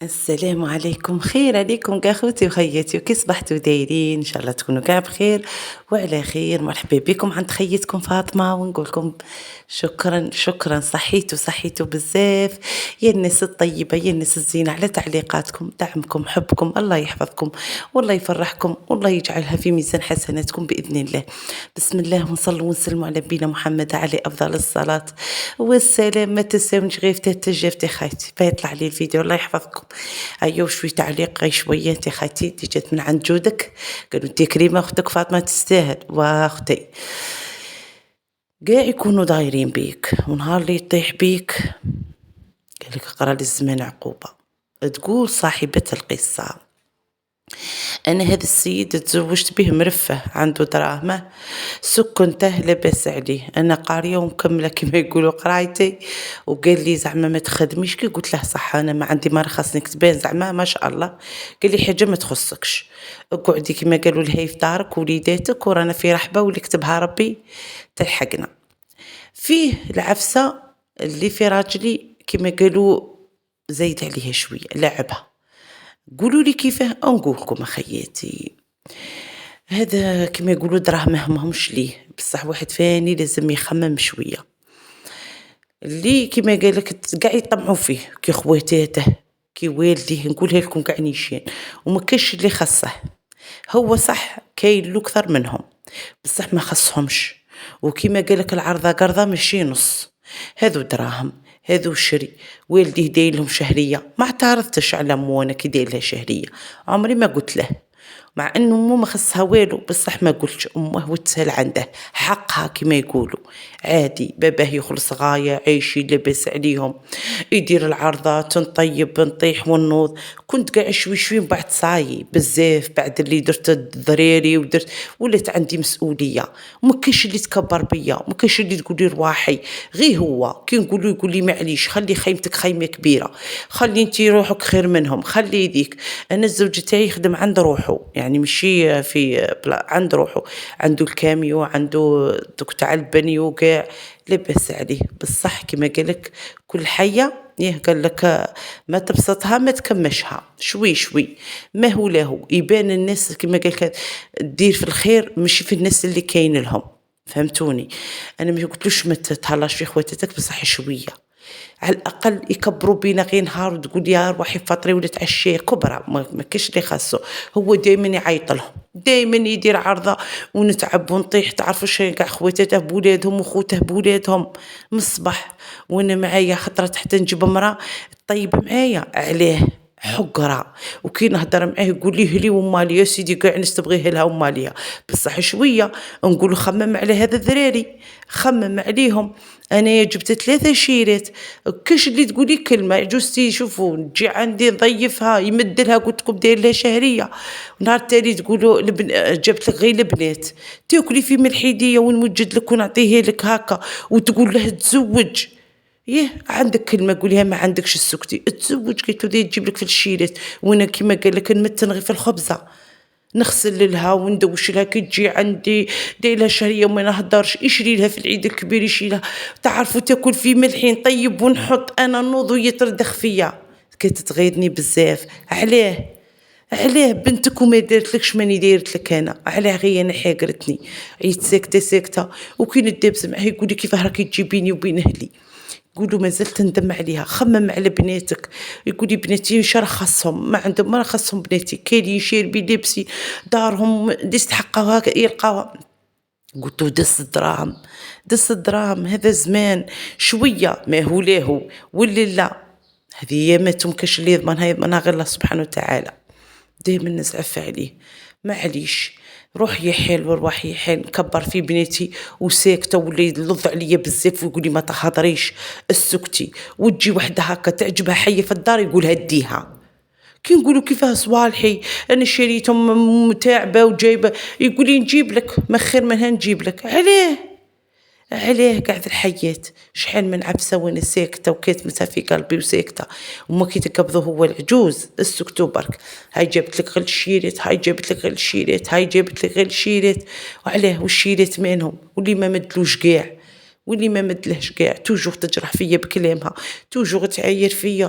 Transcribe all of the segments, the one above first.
السلام عليكم، خير عليكم كاع خوتي وخياتي وكي صبحتوا دايرين؟ ان شاء الله تكونوا كاع بخير وعلى خير. مرحبا بكم عند خيتكم فاطمه ونقول لكم شكرا شكرا، صحيتوا بزاف يا الناس الطيبه يا الناس الزينه على تعليقاتكم، دعمكم، حبكم، الله يحفظكم والله يفرحكم والله يجعلها في ميزان حسناتكم باذن الله. بسم الله ونصلوا ونسلموا على نبينا محمد عليه افضل الصلاه والسلام. ما تنساونيش غير تجافتي خايتي فيطلع لي الفيديو، الله يحفظكم. ايوا شويه تعليق غير شويه. انت خالتي انت جات من عند جودك، قالوا انت كريمه اختك فاطمه تستاهل. واختي كاع يكونوا دايرين بيك ونهار اللي يطيح بيك قالك اقرا للزمان عقوبه. تقول صاحبه القصه انا هذا السيد تزوجت به مرفه عنده دراهمه سكنته لاباس عليه، انا قاريه ومكمله كما يقولوا قرايتي. وقال لي زعما ما تخدميش، كي قلت له صح انا ما عندي ما خاصني كتبان زعما ما شاء الله. قال لي حاجه ما تخصكش، اقعدي كما قالوا لهي في دارك وليداتك ورانا في رحبه واللي كتبها ربي تلحقنا. فيه العفسه اللي في راجلي كما قالوا زايد عليها شويه لعبها. قولوا لي كيفاه نقول لكم اخياتي. هذا كما يقولوا دراهمه ماهمش ليه، بصح واحد فاني لازم يخمم شويه. اللي كما قالك كاع يطمعوا فيه كي خواتاته كي والديه، نقولها لكم كاع نيشان وما كاش اللي خصه. هو صح كاين له اكثر منهم بصح ما خصهمش، وكما قالك العرضه قرضه ماشي نص. هذو دراهم هذو شري، والديه داير لهم شهريه، ما اعترضتش على مو انا كي داير لها شهريه، عمري ما قلت له مع انه مو ما خصها والو، بصح ما قلتش امه وتسهل عنده حقها كما يقولوا. عادي باباه يخلص غايه عيشي لاباس عليهم، يدير العرضات نطيب نطيح ونوض. كنت قاع شوي شوي من بعد صاي بزاف بعد اللي درت الضريري ودرت ولات عندي مسؤوليه. وما كاينش اللي تكبر بيا، ما كاينش اللي تقولي رواحي، غير هو كي نقولوا يقول لي معليش خلي خيمتك خيمه كبيره، خلي انتي روحك خير منهم، خلي يديك. انا الزوج تاعي يخدم عند روحه يعني ماشي في عند روحه، عنده الكاميو عنده دوك تاع البنيو كاع لاباس عليه. بصح كما قالك كل حيه قال لك ما تبسطها ما تكمشها شوي شوي. ما هو له يبان الناس كما قالك دير في الخير ماشي في الناس اللي كاين لهم، فهمتوني؟ انا ما قلتلوش ما تهلاش في خواتاتك بصح شويه على الاقل يكبروا بينا غير نهار وتقول يا روحي فطري ولا تعشي كبرى، ما كاينش اللي خاصو. هو دائما يعيط لهم دائما يدير عرضه ونتعب ونطيح. تعرفوا شي كاع خواتاته بولادهم وخوته بولادهم من الصباح وانا معايا خطره حتى نجيب امراه طيب معايا عليه حقرة. وكي نهضر معاه يقول لي هلي وماليا يا سيدي كاع الناس تبغي لها وماليا، بصح شويه نقول خمم على هذا الذراري خمم عليهم. انا جبت 3 شيرات كاش اللي تقولي كلمه عجوزتي شوفوا تجي عندي نضيفها يمد لها قلت لكم داير لها شهريه، ونهار التالي تقولوا جبت لك غير البنات تاكلي في ملحيديه ونوجد لك ونعطيه لك هكا وتقول له تزوج. عندك كلمه قوليها ما عندكش السكتي تزوج. قلت له تجيب لك في الشيرات وانا كيما قال لك نمتن غير في الخبزه نغسل لها وندوش لها كي تجي عندي داير لها شهريه وما نهدرش يشري لها في العيد الكبير يشري لها. تعرفوا تاكل في ملحي نطيب ونحط انا نوض ويتردخ فيا. كانت تغيظني بزاف. علاه بنتك وما دارتلكش ماني دايرت لك انا، علاه غير انا حاقرتني. عيت ساكته وكي ندابز معاه يقول لي كيف راكي تجيبيني وبين اهلي. قولوا ما زلت ندم عليها. خمم على بناتك. يقول لي بناتي واش راه خاصهم، ما عندهم ما راه خاصهم بناتي كاينين شاربي لابسي دارهم اللي يستحقوها يلقاوها. قلت له دس الدراهم هذا زمان شويه ما هو له واللي لا هذه اياماتهم كاش اللي يضمنها غير الله سبحانه وتعالى. دائما نزعف عليه معليش روح يا حال وروح يا حال. نكبر في بناتي وساكته ولا يلظ عليا بزاف ويقول لي ما تهضريش السكتي. وتجي وحده هكا تعجبها حيه في الدار يقولها ديها. كي نقولوا كيفاه صوالحي انا شريتهم متاعبه وجايبه يقول لي نجيب لك ما خير منها نجيب لك. علاه قاعد الحياة شحال من عبسة وانا ساكتة وكاتمتها في قلبي وساكتة. وما كي تقبضه هو العجوز السكتو برك. هاي جابت لك غير الشيرات هاي جابت لك غير الشيرات هاي جابت لك غير الشيرات. وعلاه والشيرات منهم واللي ما مدلوش قاع واللي ما مدلهش كاع توجور تجرح فيا بكلامها، توجور تعاير فيا،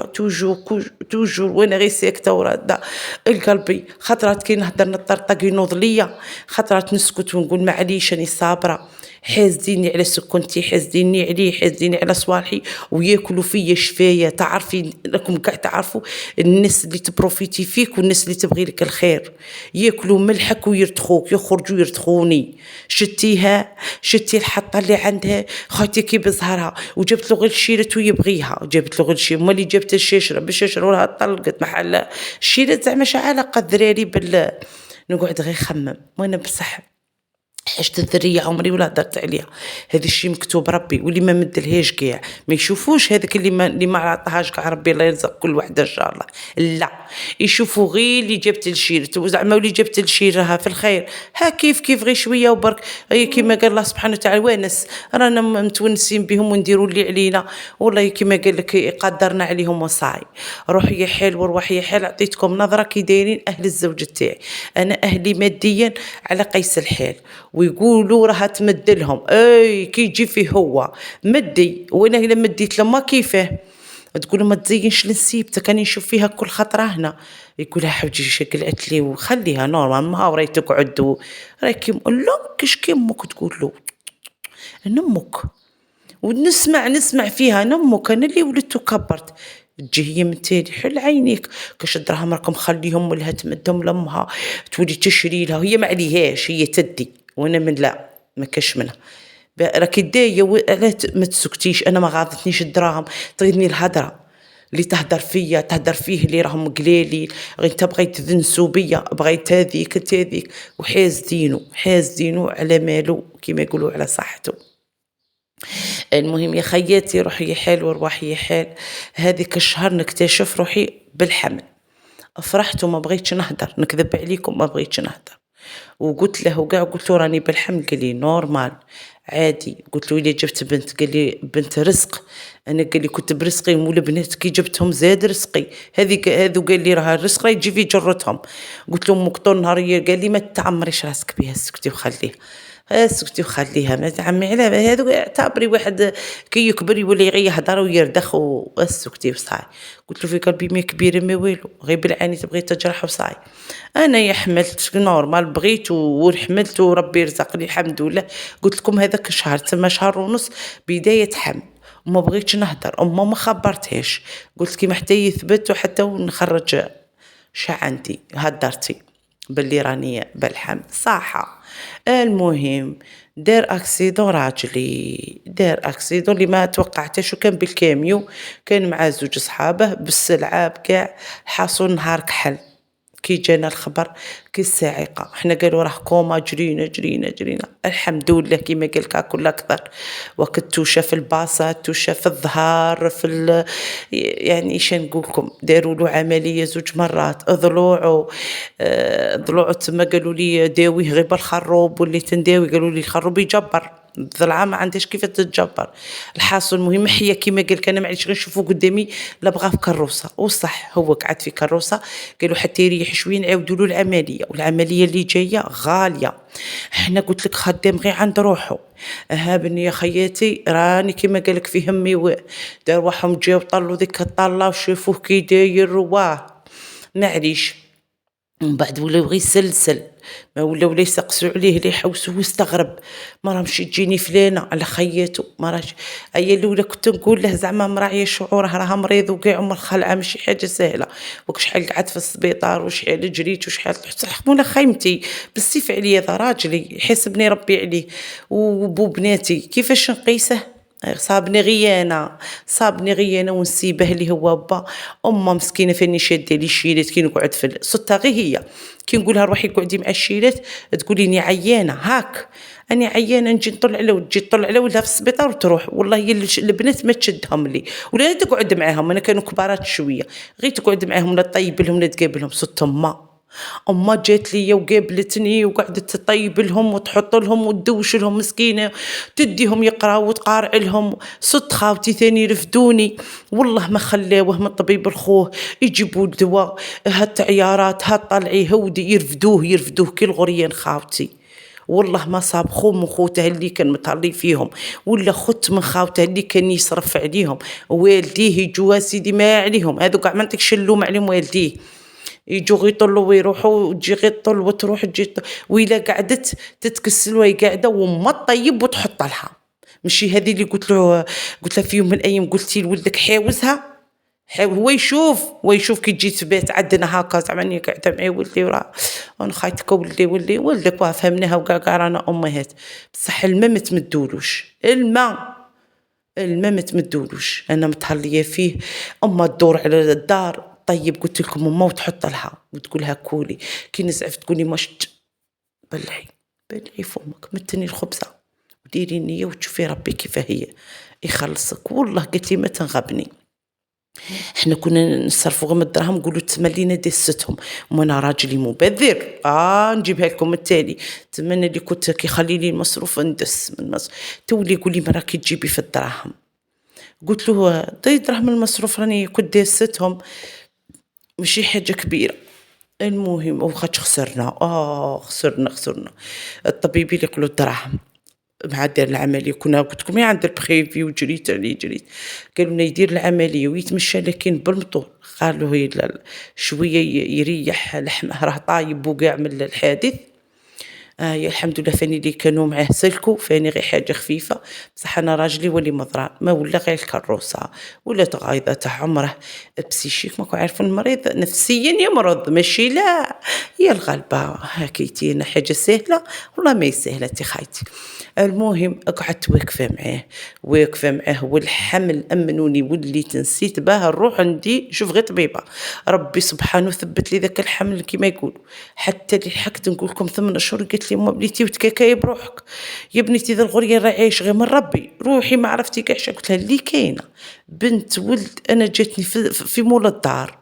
توجور وانا غير ساكته وراده لقلبي. خطرات كي نهضر نطرطق ينوض ليا، خطرات نسكت ونقول معليش راني صابره. حاسديني على سكنتي، حاسديني عليه، حاسديني على صوالحي، وياكلوا فيا شفايا. تعرفي راكم كاع تعرفوا الناس اللي تبروفيتي فيك والناس اللي تبغي لك الخير، ياكلوا ملحك ويرتخوك، يخرجوا يرتخوني. شتيها، شتي الحطه اللي عندها خاطي كي بزهرها، وجبت له غير شيرت ويبغيها، جابت له غير شي مالي جبت الشيشره بالشيشره وراها طلقت محل الشيرت. زعما شي علاقه الدراري نقعد غير خمم وانا بصح حاجة الذرية عمري ولا هدرت عليها. هذا الشيء مكتوب ربي، واللي ما مدلهاش كاع ما يشوفوش هذاك اللي ما عطاهاش كاع ربي الله يرزق كل وحده ان شاء الله. لا، يشوفوا غير اللي جبت الشيرت، وزعما واللي جبت الشيرها في الخير ها كيف غير شويه وبرك. غير كيما قال الله سبحانه وتعالى ونس رانا متونسين بهم ونديروا اللي علينا، والله كيما قال لك قدرنا عليهم وصاي. روحي يا حال وروحي يا حال. عطيتكم نظره كي دايرين اهل الزوج تاعي، انا اهلي ماديا على قيس الحال، ويقولوا راها تمدلهم. اي كي يجي فيه هو مدي، وانا الا مديت لما كيفاه تقولوا ما تزينش لنسيبتك راني نشوف فيها كل خطره هنا. يقولها حوجي شكلت لي وخليها نورمال، ما راهي تقعد راكي لا كش كي امك تقول له نمك، نسمع فيها نمك انا اللي ولدت وكبرت. تجي هي من تالي حل عينيك كاش الدراهم راكم خليهم ولها تمدهم لامها تولي تشري لها، هي ما عليهاش هي تدي وانا من لا ما كاش منها. راكي دايه ما تسكتيش، انا ما غاضتنيش الدراهم، طردني الهضره اللي تهدر فيا تهدر فيه اللي راهم قلالي. انت بغيت تذنسوا بيا، بغيت هذيك حاسدينو على مالو كيما يقولوا على صحته. المهم يا خياتي روحي يا حال وروحي يا حال. هذيك الشهر نكتشف روحي بالحمل، فرحت وما بغيتش نهدر، نكذب عليكم ما بغيتش نهدر. وقلت له كاع قلت له راني بالحمل، قال لي نورمال عادي. قلت له إلا جبت بنت، قال لي بنت رزق. انا قال لي كنت برزقي والبنات كي جبتهم زاد رزقي. هذو قال لي راه الرزق راه يجي في جرتهم. قلت له امك طول نهار، قال لي ما تعمريش راسك بها، سكتي وخليها ما تعمي على هذو. اعتبري واحد كي يكبر يولي غير يهضر ويردخ وسكتي وصاي. قلت له في قلبي ما كبير ما والو، غير بالعاني تبغي تجرح وصاي. انا يا حملت نورمال بغيت وحملت وربي رزقني الحمد لله. قلت لكم هذاك الشهر تما شهر ونص بدايه حمل، وما بغيتش نهدر، ما خبرتهاش. قلت كيما حتى يثبت وحتى نخرج شا عندي هدرتي باللي راني بالحمل صاحه. المهم دار اكسيدون راجلي، دار اكسيدون اللي ما توقعتش، وكان بالكاميو، كان مع زوج صحابه بالسلعه بكاع. حاصل نهار كحل كي جانا الخبر كي الساعقه، احنا قالوا راه كوما، جرينا الحمد لله كيما قال كل اكثر. وقت توشى في الباصات، توشى في الظهر، يعني ايش نقولكم، داروا له عمليه زوج مرات. ضلوعه تما قالوا لي داويه غير بالخروب، واللي تنداوي قالوا لي الخروب يجبر الضلعه ما عندهاش كيف تتجبر. الحاصل المهم حيه كيما قال كان معليش غير نشوفو قدامي لا بغا في كروسه، وصح هو قعد في كروسه. قالوا حتى يريح شويه نعاودوا له العمليه، والعمليه اللي جايه غاليه. احنا قلت لك خدام غير عند روحه. بني يا خياتي راني كيما قالك في همي دار روحهم جاو طلوا ذيك الطله وشافوه كي داير معليش. ومن بعد ولاو غير سلسل، ما ولاو يسقسوا عليه لي يحوسوا واستغرب. ما راهمش تجيني فلانه على خياته، ما راهش. اي الاولى كنت نقول له زعما مراعيه شعوره راها مريض وكاع عمر الخلعه ماشي حاجه سهله، وشحال قعدت في السبيطار وشحال جريت وشحال تحمل خيمتي بالسيف عليا. ذا راجلي يحسبني ربي عليه وبو بناتي كيفاش نقيسه. صابني غيانه ونسيبه اللي هو با. مسكينه فاني شاده لي الشيلات كي نقعد في صوتها غير هي كي نقولها روحي قعدي مع الشيلات تقولي اني عيانه. هاك اني عيانه نجي نطلع على وتجي تطلع على ولها في السبيطار وتروح. والله هي البنات ما تشدهم لي ولا تقعد معاهم، انا كانوا كبارات شويه غير تقعد معاهم لا تطيب لهم لا تقابلهم. صوت أما جات لي وقابلتني وقعدت تطيب لهم وتحط لهم وتدوش لهم مسكينة، تديهم يقراوا وتقارع لهم. صدت خاوتي ثاني رفدوني والله ما خلاوه من طبيب الخوه يجيبوا الدواء. هالتعيارات هالطلعي هودي يرفدوه كي الغريان خاوتي. والله ما صاب خو من خوته اللي كان متهلي فيهم، ولا خت من خاوته اللي كان يصرف عليهم، والديه يجوا سيدي ما عليهم، هذو كاع ما نطيقش نلوم عليهم والديه، يجوا غير يطلوا ويروحوا وتجي غير تطل وتروح تجي وإلا قعدت تتكسل وهي قاعدة وما طيب وتحط لها. ماشي هذه اللي قلت لها في يوم من الأيام قلتي لولدك حاوزها، هو يشوف كي تجي تبات عندنا هاكا زعما راني قاعده معايا ولدي وراه وانا خايتك ولدك واه فهمناها وكاع رانا امهات، بصح الماء ما تمدولوش، الماء ما تمدولوش، انا متهليه فيه. اما تدور على الدار طيب قلت لكم اما وتحط لها وتقول لها كولي، كي نزعف تقولي ماش بلعي فمك متني الخبزه وديري النيه وتشوفي ربي كيف هي يخلصك. والله قلت لي ما تنغبني، احنا كنا نصرفوا غير من الدراهم نقولوا تملينا دستهم، وانا راجلي مبذر نجيبها لكم التالي، تمنى اللي كنت كيخلي لي المصروف ندس من مصر، تولي يقول لي ما راكي تجيبي في الدراهم، قلت له داي دراهم المصروف راني كنت داستهم ماشي حاجه كبيره. المهم وخاطش خسرنا الطبيب اللي يقولوا الدراهم مع دار العمليه، كنا قلت لكم عند البخيفي وجريت عليه قالوا لنا يدير العمليه ويتمشى لكن بالمطور، قالوا شويه يريح لحمه راه طايب وكاع من الحادث. يا الحمد لله فاني اللي كانوا معاه سلكوا فاني غير حاجه خفيفه، بصح انا راجلي ولي مضران ما ولا غير الكروسه ولا تغايضه تاع عمره بسيشيك ماكو عارفين المريض نفسيا يمرض ماشي لا هي الغلبه هكيتينا حاجه سهله والله ما يسهل انت خايتي. المهم قعدت واقفه معاه والحمل امنوني وليت نسيت باه الروح عندي. شوف غير طبيبه ربي سبحانه ثبت لي ذاك الحمل كما يقولوا، حتى اللي حكت نقول لكم 8 اشهر قلت لي بنيتي وتكاكاي بروحك يا بنيتي ذا الغريه راه عايش غير من ربي روحي ما عرفتي كاع. قلت لها اللي كاينه بنت ولد انا جاتني في مول الدار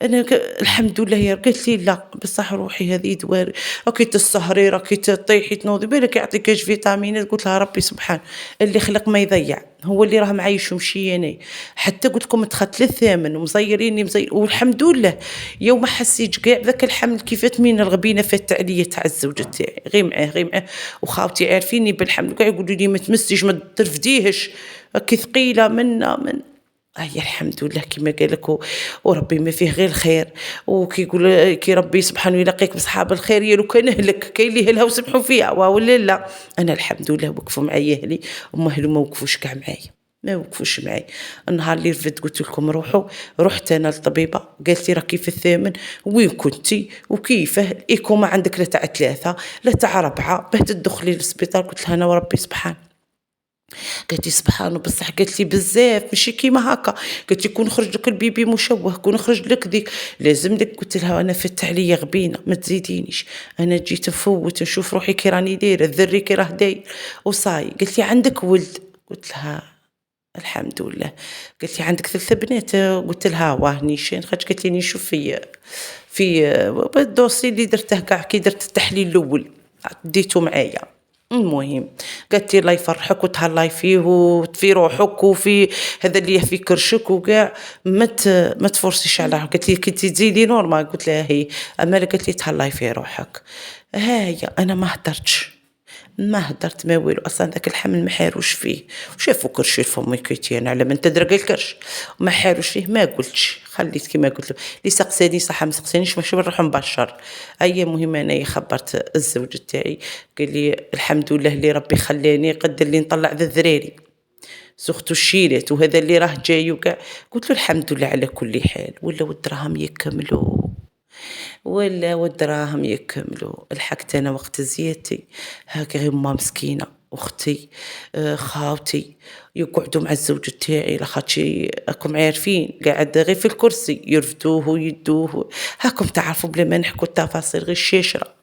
انا الحمد لله. هي قالت لي لا بصح روحي هذه دوار راكي تسهري راكي تطيحي تنوضي بالك يعطيك فيتامينات. قلت لها ربي سبحان اللي خلق ما يضيع هو اللي راه معيش ومشي انا. حتى قلت لكم دخلت للثامن ومزيريني والحمد لله يوم حسيت كاع ذاك الحمل كيفات من الغبينه فات عليا تاع الزوج تاعي غير معاه وخاوتي عارفيني بالحمل كاع يقولوا لي ما تمسيش ما ترفديهش راكي ثقيله من هي الحمد لله كما قالك وربي ما فيه غير الخير. وكي يقول كي ربي سبحانه يلقيك بصحاب الخير يا لو كان اهلك كاين اللي اهلها وسمحوا فيها ولا لا. انا الحمد لله وقفوا معايا اهلي وما اهلو ما وقفوش كاع معايا ما وقفوش معايا. النهار اللي رفدت قلت لكم روحوا رحت انا للطبيبه قالت لي راكي في الثامن وين كنتي وكيفه الايكو ما عندك لا تاع 3 لا تاع 4 باه تدخلي للسبيطار. قلت لها انا وربي سبحان قالت لي سبحانه بصح قالت لي بزاف ماشي كيما هكا قالت لي كون خرج لك البيبي مشوه كون خرج لك ذيك لازم لك. قلت لها انا فت عليا غبينه ما تزيدينيش انا جيت نفوت نشوف روحي كي راني دايره الذري كي راه داير وصاي. قالت لي عندك ولد قلت لها الحمد لله. قالت لي عندك 3 بنات قلت لها واه نيشان خاطر قالت لي نشوف في الدوسي اللي درته كاع كي درت التحليل الاول ديته معايا. المهم قالت لي الله يفرحك وتهلاي فيه وتفي روحك وفي هذا اللي في كرشك وكاع ما تفرسيش على روحك. قالت لي كنتي تزيدي نورمال قلت لها هي اما قالت لي تهلاي في روحك. هي انا ما هدرت ما والو اصلا ذاك الحمل ما حاروش فيه وشافوا كرشي الفم كيتي انا على من تدرق الكرش وما حاروش فيه ما قلتش خليت كما قلت له اللي سقساني صح ما سقسانيش ماشي نروح نبشر. اي مهم انا خبرت الزوج تاعي قال لي الحمد لله اللي ربي خلاني قدر لي نطلع ذا الذراري سختو الشيرات وهذا اللي راه جاي وكاع. قلت له الحمد لله على كل حال ولا والدراهم يكملوا الحقت انا وقت زيادتي هاكا غير ما مسكينه اختي خاوتي يقعدوا مع الزوج تاعي لاخاطشي راكم عارفين قاعد غير في الكرسي يرفدوه ويدوه هاكم تعرفوا بلا ما نحكوا التفاصيل غير الشاشره.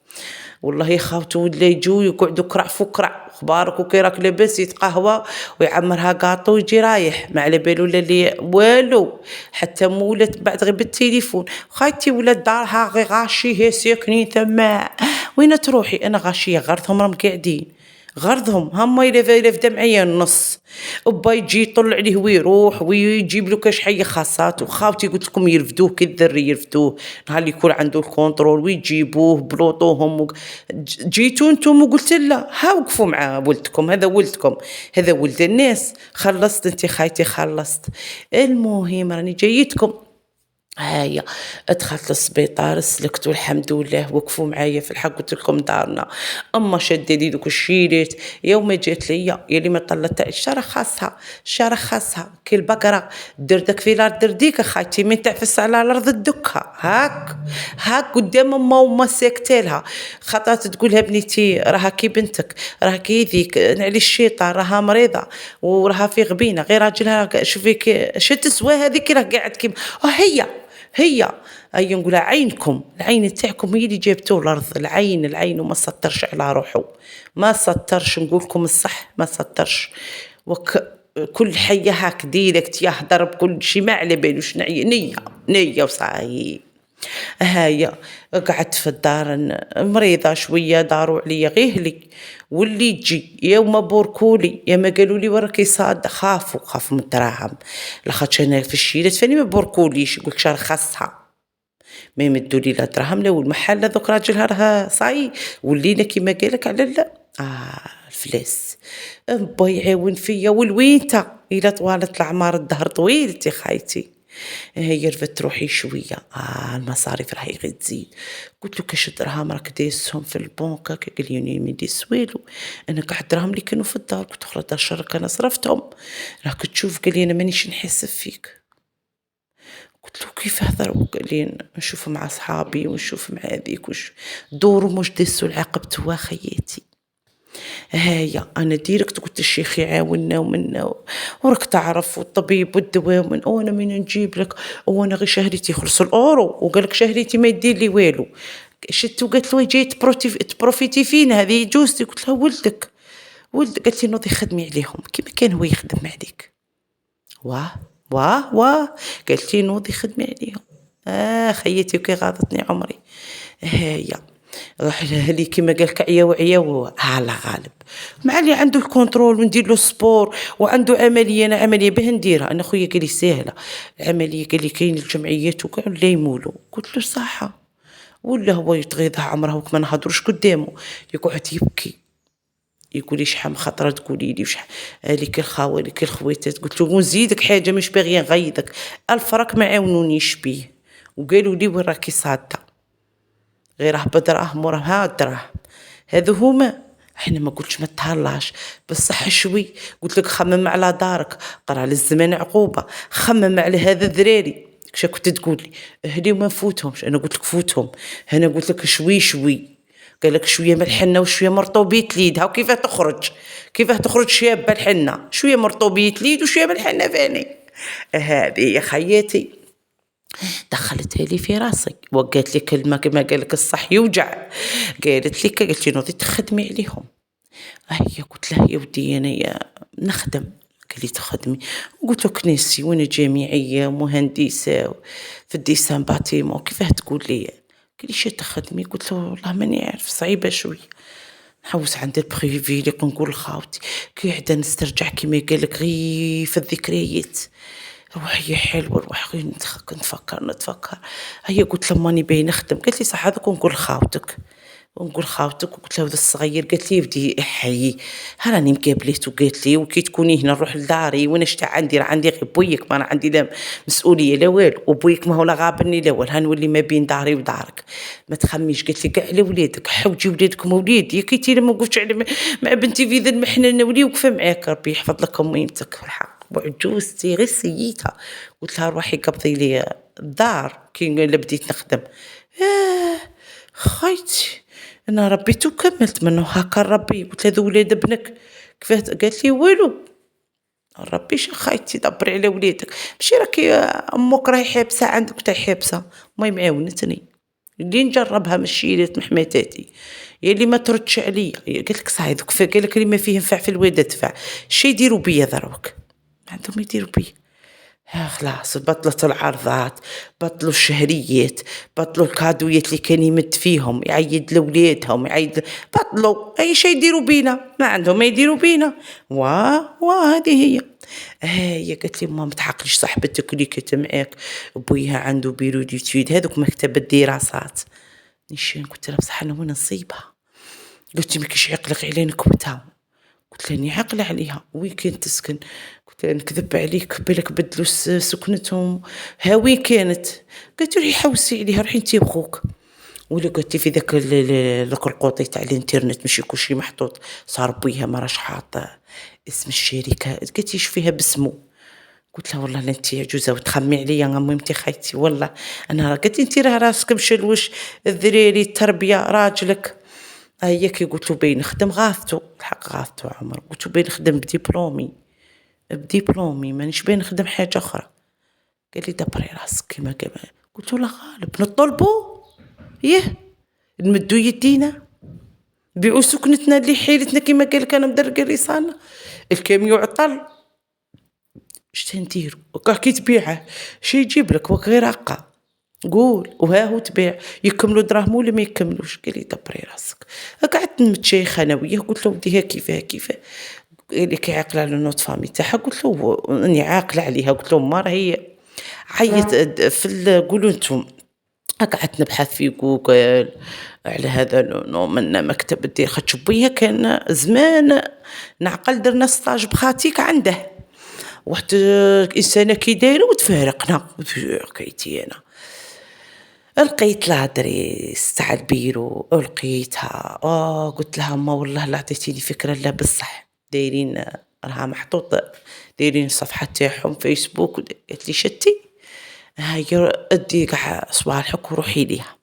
والله خاوتو ولا يجوا يقعدوا كرع فكرع اخبارك وكي راك لاباس يتقهوى ويعمرها قاطو ويجي رايح ما على بالو لا لي والو حتى مولات بعد غير بالتليفون خايتي ولاد دارها غير غاشي هي ساكنين تما وين تروحي انا غاشيه غيرتهم راهم قاعدين غرضهم هما يلف معايا النص، وبا يجي يطلع ليه ويروح ويجيب له كاش حاجة خاصات. وخاوتي قلت لكم يرفدوه كي الذري يرفدوه نهار اللي يكون عنده الكونترول ويجيبوه بلوطوهم جيتوا انتم وقلت لا ها وقفوا مع ولدكم، هذا ولدكم، هذا ولد الناس. خلصت انت خايتي خلصت. المهم راني جايتكم هايا. دخلت للسبيطار سلكت والحمد لله وقفوا معايا في الحق. قلت لكم دارنا اما شد لي دوك الشيلات. يوم جات ليا يلي ما طلت الشرا خاصها الشرا خاصها كي البقره دردك في الارض درديك خايتي من تعفس على الارض الدكها هاك قدام اما وما ساكتالها. خطات تقولها بنيتي راها كي بنتك راها كي ذيك نعلي الشيطان راها مريضه وراها في غبينه غير راجلها شوفي تسوى هذيك راه قاعد كيما هي أي نقولها عينكم العين تاعكم هي اللي جابتوه الأرض. العين وما سطرش على روحه ما سطرش. نقولكم الصح ما سطرش. كل حية هاك ديركت يهدر بكل شي ما على بالوش نية وصاي. هايا قعدت في الدار مريضة شوية داروا عليا غيهلي واللي يجي يا ما بوركولي يا ما قالوا لي وراكي صاد خافوا من الدراهم لاخاطش انا في الشيلات فاني ما بوركوليش قلت شهر خاصها ما يمدوا لي لا دراهم لا والمحل هذوك راجلها راه صاي ولينا كيما قالك على لا الفلاس با يعاون فيا والوينتا الى طوالت العمار الدهر طويل تي خايتي. هي رفدت روحي شويه المصاريف راهي غير تزيد. قلت له كاش دراهم راك دايسهم في البنك قال لي ما ديس والو انا قاعد دراهم اللي كانوا في الدار. قلت له خلاص الشرك انا صرفتهم راك تشوف. قال لي انا مانيش نحسب فيك. قلت له كيف هذا؟ قال لي نشوف مع اصحابي ونشوف مع هذيك وش دوروا مش دسوا العقب توا خياتي. هايا انا ديركت قلت الشيخ يعاوننا ومنا وراك تعرف والطبيب والدواء وانا من نجيب لك وانا غير شهريتي خلص الاورو وقال لك شهريتي ما يدير لي والو. شتو قالت له جاي تبروفيتي فينا هذه جوزتي. قلت لها ولدك قالت لي نوضي خدمي عليهم كيما كان هو يخدم عليك. واه قالت لي نوضي خدمي عليهم. خيتي وكي غاضتني عمري. هايا راح لي كيما قالك عيا على غالب مع اللي عنده الكنترول وندير له سبور وعنده عمليه. انا عمليه به نديرها انا خويا قال لي سهله العمليه قال لي كاين الجمعيات وكاع ولا يمولوا. قلت له صحه ولا هو يتغيظها عمره وكما نهضروش قدامه يقعد يبكي يقول لي شحال خطره تقولي لي وشحال هذيك الخاوه هذيك الخويتات. قلت له ونزيدك حاجه مش باغيه نغيظك الفرق ما عاونونيش بيه وقالوا لي وين راكي صاده غير راه بدراهم وراه ها الدراهم هذو هما. احنا ما قلتش ما تهلاش بصح شوي قلت لك خمم على دارك قرا للزمان عقوبه خمم على هذا الذراري. كش كنت تقول لي هدي وما نفوتهمش. انا قلت لك فوتهم انا قلت لك شوي قال لك شويه من الحنه وشويه مرطوبيه اليد. هاو كيفاه تخرج شابه الحنه شويه مرطوبيه اليد وشويه من الحنه فاني. هذه يا خياتي دخلتها لي في راسي وقالت لي كلمه كما قالك الصح يوجع. قالت لي نوضي تخدمي عليهم. هي قلت له يا ودي انا نخدم. قال لي تخدمي. قلت له كنيسي وانا جامعيه مهندسه في الديسان باتيمون كيفاه تقول لي. قال لي شي تخدمي. قلت له والله ماني عارف صعيبه شويه نحوس عند البريفي اللي نقول لخاوتي كي عدا نسترجع كيما قالك غير في الذكريات روحي حلوه روح غير نتفكر. هي قلت لها ماني باين نخدم. قالت لي صح هذاك نقول خاوتك وقلت له هذا الصغير. قالت لي بدي احيي راني مقابلته. قالت لي وكي تكوني هنا نروح لداري وانا شتا عندي غير بويك ما انا عندي لا مسؤوليه لا والو وبويك ما هو لا غابني لا والو هنولي ما بين داري ودارك ما تخميش. قالت لي كاع على ولادك حوجي ولادكم وليدي كيتي لما قلتش على مع بنتي في ذا المحنه نولي وكفى معاك ربي يحفظ لك اميمتك الحق وعجوزتي غير سيتها. قلت لها روحي قبضي لي الدار كي بديت نخدم. خايتي انا ربيت وكملت منه هكا ربي. قلت له ولاد ابنك كيفاه؟ قالت لي والو ربي خايتي دبري على ولادك ماشي راكي امك راهي حابسه عندك تاع حابسه ما معاونتني اللي نجربها من الشيلات محماتاتي يا اللي ما تردش عليا. قالت لك صاي دوك قال لك اللي ما فيه ينفع في الواد دفع شي يديروا بيا دروك ما عندهم يديروا بيا. خلاص بطلت العرضات، بطلوا الشهريات، بطلوا الكادويات اللي كان يمد فيهم يعيد لولادهم بطلوا أي شي يديروا بينا، ما عندهم ما يديروا بينا. هذه هي قالت لي ما متعقلش صاحبتك اللي كانت معاك بويها عنده بيرو ديتود هذوك مكتب الدراسات. نيشان قلت لها بصح أنا وين نصيبها؟ قلت لي ماكش عقلك علين كوتها. قلت لها عاقلة عليها وين كانت تسكن؟ قلت لها نكذب عليك بالك بدلوا سكنتهم. ها وين كانت؟ قالت لي حوسي عليها روحي انتي بخوك. ولا قلت لي في ذاك القرقوطي تاع الانترنت ماشي كلشي محطوط صار بويها ما راش حاط اسم الشركة. قالت لي فيها باسمو. قلت لها والله لا انت عجوزه وتخمي عليا امي خايتي والله انا. قالت لي انت راه راسك مشلوش الذريري التربيه راجلك. هيا كي قلت له بين نخدم غاثته الحق غاثته عمر. قلت له بين نخدم بديبلومي مانيش بين نخدم حاجه اخرى. قال لي دبري راسك كيما قلت له لا غالب نطلبوا نمدوا يدينا بيعوا سكنتنا اللي حيلتنا كيما قال لك انا مدرق رسالة الكاميو عطل اش نديرو؟ كي تبيعه شي يجيب لك غير هكا قول وها هو تبيع يكملوا دراهم ولا ما يكملوش. قال لي دبري راسك. قعدت نمتشيخ انا وياه قلت له وديها كيفاه قال لي كي عاقله على النوت فامي تاعها. قلت له اني عاقله عليها. قلت له ما راهي عيط في قولوا انتم. قعدت نبحث في جوجل على هذا نوع من مكتب الدير خاطش بويا كان زمان نعقل درنا ستاج بخاتيك عنده واحد انسانه كي دايره وتفارقنا حكايتي انا. لقيت لادريس تاع البيرو لقيتها. قلت لها ما والله لا عطيتيني فكره لا بصح دايرين راها محطوط دايرين الصفحه تاعهم فيسبوك. قالت لي شتي هيا ادي كاع صوالحك وروحي ليها.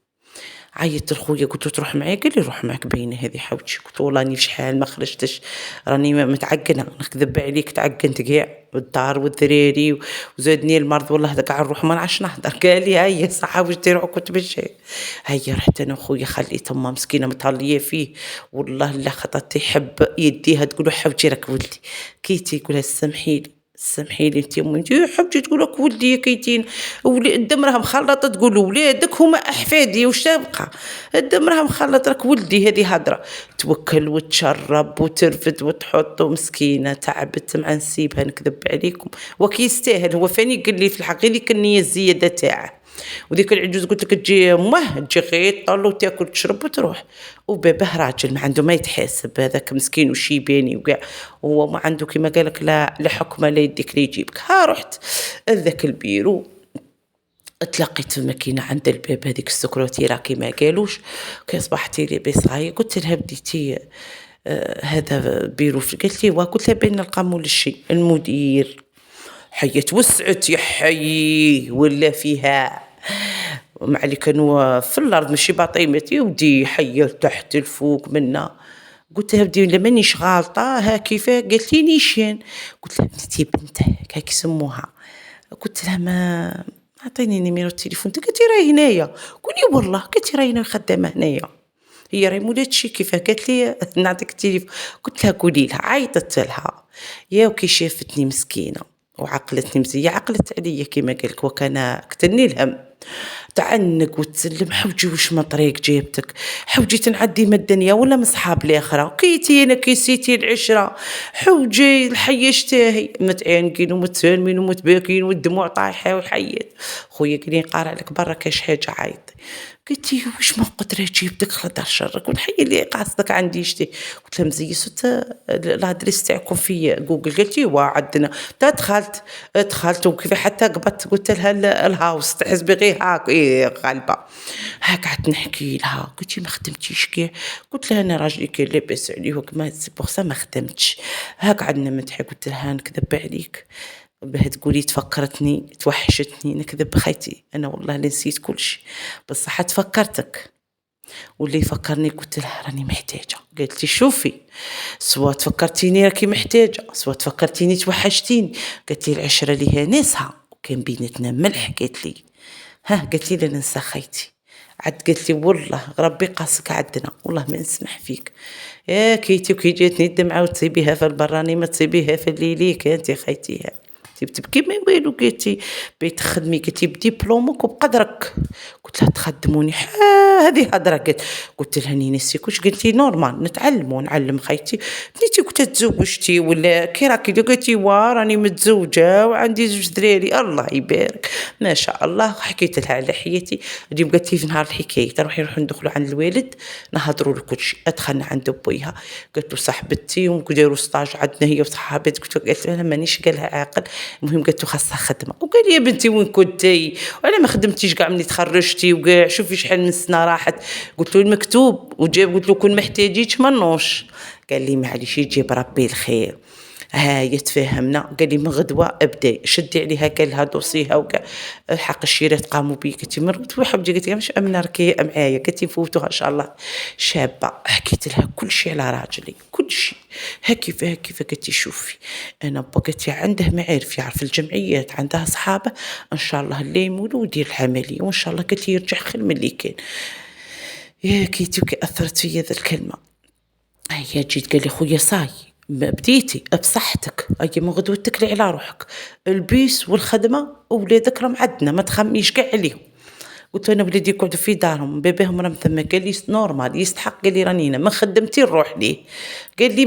عيطت لخويا قلت له تروح معايا. قال لي روح معك باينه هذه حوتي. قلت له والله راني شحال ما خرجتش راني متعقنه نكذب عليك تعقنت كاع بالدار والذراري وزادني المرض والله كاع نروح ما نعرفش نهضر. قال لي هيا صح واش ديروا كنت باش هيا رحت انا وخويا خليت امه مسكينه متهليه فيه والله لا خطات يحب يديها تقول حوتي راك ولدي كيتي يقولها سمحي لي انت امي انت حبتي تقول لك ولدي كيتين الدم راه مخلطه تقول ولادك هما احفادي واش تبقى الدم راه مخلط راك ولدي. هذه هضره توكل وتشرب وترفد وتحط مسكينه تعبت مع نسيبها نكذب عليكم وكي يستاهل. هو فاني قال لي في الحقيقه اللي كنيه الزياده تاعه وديك العجوز قلت لك تجي امه تجي غير طل وتاكل تشرب وتروح. وباباه راجل ما عنده ما يتحاسب هذاك مسكين وشيباني وكاع وهو ما عنده كيما قال لك لا حكمه لا يديك لا يجيبك. رحت ذاك البيرو تلاقيت في الماكينه عند الباب هذيك السكروتيره كيما قالوش كي صبحتي لي بصاي. قلت لها بديتي هذا بيرو قالت لي قلت لها بين نلقى مول الشيء المدير. حيت وسعت يا حي ولا فيها مع اللي كانوا في الارض ماشي باطيمات يا ودي حي تحت الفوق منا. قلت لها بدي لا مانيش غالطه ها كيفاه؟ قالت لي نيشان. قلت لها بنتي بنت هاك يسموها. قلت لها ما عطيني نيميرو التليفون. قالت لي راهي هنايا. قولي والله. قالت لي راهي انا خدامه هنايا هي راهي مولاتشي كيفاه؟ قالت لي نعطيك التليفون. قلت لها قولي لها. عيطت لها يا وكي شافتني مسكينه وعقلتني مزيه عقلت عليا كيما قالك وكان قتلني الهم تعنق وتسلم حوجي وش ما طريق جيبتك حوجي تنعدي من الدنيا ولا من صحاب الاخره كيتي انا كيسيتي العشره حوجي الحيه شتاهي متعانقين ومتسالمين ومتباكين والدموع طايحه والحيات. خويا قال لي نقارع لك برا كاش حاجه عيطي. قلت له واش ما قدره جيبتك خدر شرك والحي اللي قاصدك عندي شتي. قلت لها مزيسه الادريس تاعكم في جوجل. قالت لي عندنا دخلت وكيف حتى قبضت قلت لها الهاوس تحس بغير هاك غالبه هاك قعدت نحكي لها. قلت لي ما خدمتيش كي؟ قلت لها انا راجلي كان لاباس عليه وكما سي بوغ سا ما خدمتش. هاك عندنا مدحي. قلت لها نكذب عليك باه تقولي تفكرتني توحشتني نكذب خيتي انا والله اللي نسيت كل شيء بصح تفكرتك واللي فكرني. قلت لها راني محتاجه. قالت لي شوفي سوا تفكرتيني راكي محتاجه سوا تفكرتيني توحشتيني. قالت لي العشره ليها ناسها وكان بيناتنا ملح. قالت لي قالت لي لا ننسى خيتي عاد. قالت لي والله ربي قاسك عندنا والله ما نسمح فيك يا كيتي وكي جاتني الدمعه وتصيبيها في البراني ما تصيبيها في الليلي كانت خيتيها. تبكي ما والو قالت لي باغي تخدمي قالت لي بدبلومك وبقدرك. قلت لها تخدموني هذه هضره قلت لها ني نسيك واش قالت لي نورمال نتعلموا نعلم خيتي بنيتي كنت تزوجتي ولا كي راكي قالت لي راني متزوجه وعندي 2 دراري الله يبارك ما شاء الله. حكيت لها على حياتي اليوم قالت لي في نهار الحكايه نروح ندخلوا عند الوالد نهضروا له كل شيء. دخلنا عند بويها قالت له صاحبتي ونديروا ستاج عندنا هي وصحابات قالت له انا مانيش قالها عاقل. المهم قالت له خاصها خدمه وقال لي يا بنتي وين كنتي وعلى ما خدمتيش كاع ملي تخرجتي وكاع شوفي شحال من سنه راحت. قلت له المكتوب وجاب قلت له كون محتاجيتش منوش. قال لي معليش يجيب ربي الخير. يتفاهمنا قال لي من غدوه ابداي شدي عليها قال لها دوسيها وكاع حق الشيرات قاموا بي. قلت لي مرت وحبتي قلت لها مش امنه راكي معايا قالت لي نفوتوها ان شاء الله شابه. حكيت لها كل شيء على راجلي كل شيء كيف قالت لي شوفي انا قالت لي عنده معارف يعرف الجمعيات عندها اصحابه ان شاء الله اللي يمولوا ويدير العمليه وان شاء الله قالت لي يرجع خير من اللي كان. يا كيتي اثرت فيا ذا الكلمه. هي جيت قال لي خويا صاي بديتي بصحتك من غدوة تكلي على روحك البيس والخدمة وولادك راهم عندنا ما تخميش كاع عليهم. قلت له انا ولادي يقعدوا في دارهم باباهم راهم ثما. قال لي نورمال يستحق. قال لي رانينا من خدمتي نروح ليه. قال لي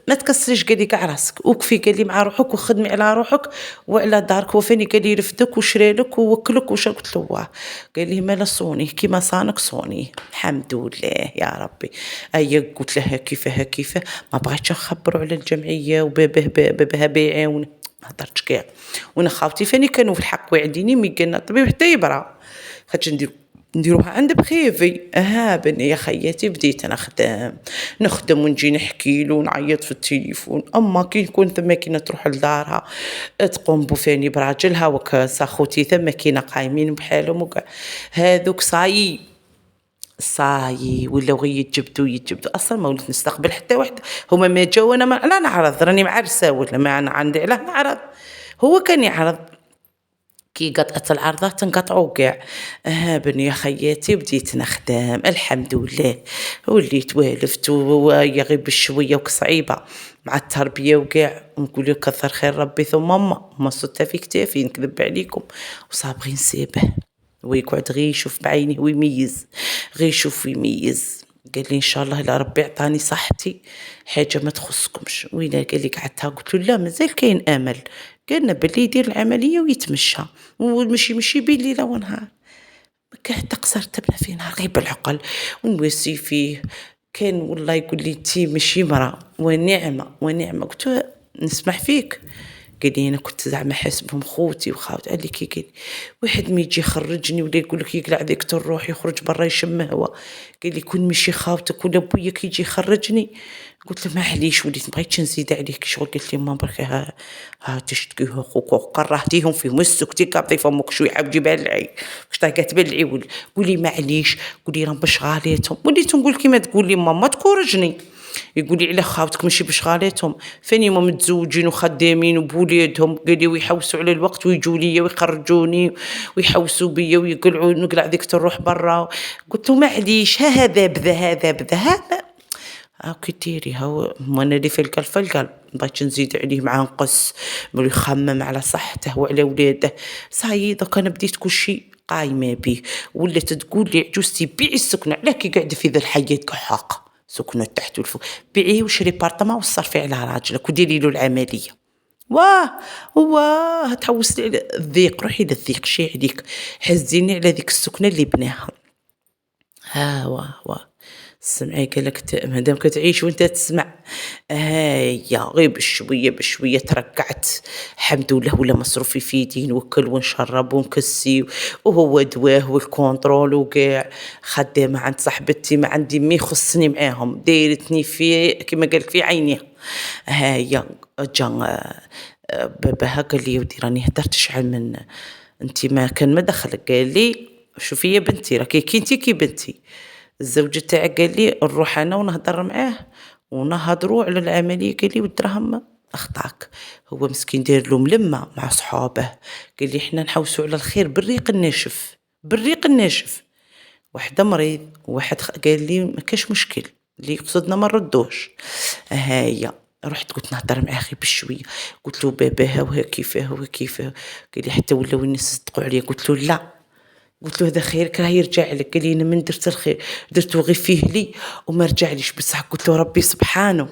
ما تكسريش قال لي كاع راسك وكفي قال لي مع روحك وخدمي على روحك وعلى دارك. وفاني قال لي يرفدك وشرالك ووكلك وش قلت له واه. قال لي مالا صوني كيما صانك صوني الحمد لله يا ربي. قلت لها كيفاه ما بغيتش نخبروا على الجمعيه وباباها بيعاون ما هضرتش كاع. وانا خاوتي فاني كانوا في الحق واعديني مي قالنا الطبيب حتى يبرا خاطش نديروها عند بخيفي. بني يا خياتي بديت انا نخدم ونجي نحكي له ونعيط في التليفون. اما كي نكون ثما كينا تروح لدارها تقوم بوفاني براجلها وكاس اخوتي ثما كينا قايمين بحالهم هذوك صاي ولا غي يتجبدوا اصلا ما وليت نستقبل حتى واحد. هما ما جاو انا لا نعرض راني معرسه ولا ما أنا عندي علاه نعرض. هو كان يعرض كي قطعت العرضات تنقطعوا كاع. بني يا خياتي بديت نخدم الحمد لله وليت والفت ويا غير بشويه وصعيبه مع التربيه وكاع. نقول لك كثر خير ربي ثم ما صدتها في كتافي نكذب عليكم وصابغي نسيبه ويقعد غير يشوف بعينه ويميز غير يشوف ويميز. قال لي ان شاء الله الا ربي عطاني صحتي حاجه ما تخصكمش. وين قال لي قعدتها قلت له لا مازال كاين امل. قالنا باللي يدير العمليه ويتمشى ومشي بين ليله ونهار. كان حتى قصرت بنا في نهار غير بالعقل ونواسي فيه. كان والله يقول لي انتي ماشي مرا ونعمه قلت له نسمح فيك. قال لي انا كنت زعما حاسبهم خوتي وخاوتي. قال لي كي قال واحد ما يجي يخرجني ولا يقول لك يقلع ذيك تروح يخرج برا يشم هوا. قال لي كون ماشي خاوتك ولا بوياك يجي يخرجني. قلت له معليش وليت بغيتش نزيد عليك شغل. قلت لي ماما برك ها تشتكيه اخوك وكرهتيهم فيه مسكتي كابطي فمك شويه حاب جيبها العي واش طاقت بالعي. قولي معليش قولي راهم بشغالاتهم. وليت نقول كيما تقول لي ماما تكورجني. يقول لي على خاوتك ماشي بشغالاتهم فاني ما متزوجين وخدامين وبولادهم. قال لي ويحوسوا على الوقت ويجوا لي ويخرجوني ويحوسوا بيا ويقلعوا نقلع ديك تروح برا. قلت له معليش هذا بذا كي ديري هو وانا اللي في القلب بغيت نزيد عليه مع نقص ملي يخمم على صحته وعلى ولاده. صاي دوك انا بديت كل شيء قايمه به. ولات تقول لي عجوزتي بيعي السكنه علاه كي قاعده في ذا الحياه كحاق سكنه تحت والفوق بيعي وشري بارطما وصرفي على راجلك وديري له العمليه. واه تحوس لي على الضيق. روحي للضيق شي عليك حزيني على ذيك السكنه اللي بناها. واه سمعي قالك مادام كتعيش وانت تسمع. يا غير بشويه تركعت الحمد لله ولا مصروفي في يدي نوكل ونشرب ونكسي وهو دواه والكونترول وكاع. خدامه عند صاحبتي ما عندي ما يخصني معاهم دايرتني في كما قالك في عينيها. جا باباها قال لي ودي راني هدرت شحال من انت ما كان ما دخلك. قال لي شوفي يا بنتي راكي كنتي كي بنتي. الزوج تاعك قال لي نروح انا ونهضر معاه ونهضروا على العمليه. قال لي والدراهم اخطاك هو مسكين داير له ملمه مع صحابه. قال لي احنا نحوسوا على الخير بالريق الناشف. واحد مريض واحد قال لي ما كاش مشكل اللي يقصدنا ما نردوش. رحت قلت نهضر معاه غير بشويه، قلت له باباها وها كيفاه وها كيفاه، قال لي حتى ولاو الناس يصدقوا عليا. قلت له لا، قلت له هذا خيرك راه يرجع لك. قال لي انا من درت الخير درته غير فيه لي وما رجعليش، بصح قلت له ربي سبحانه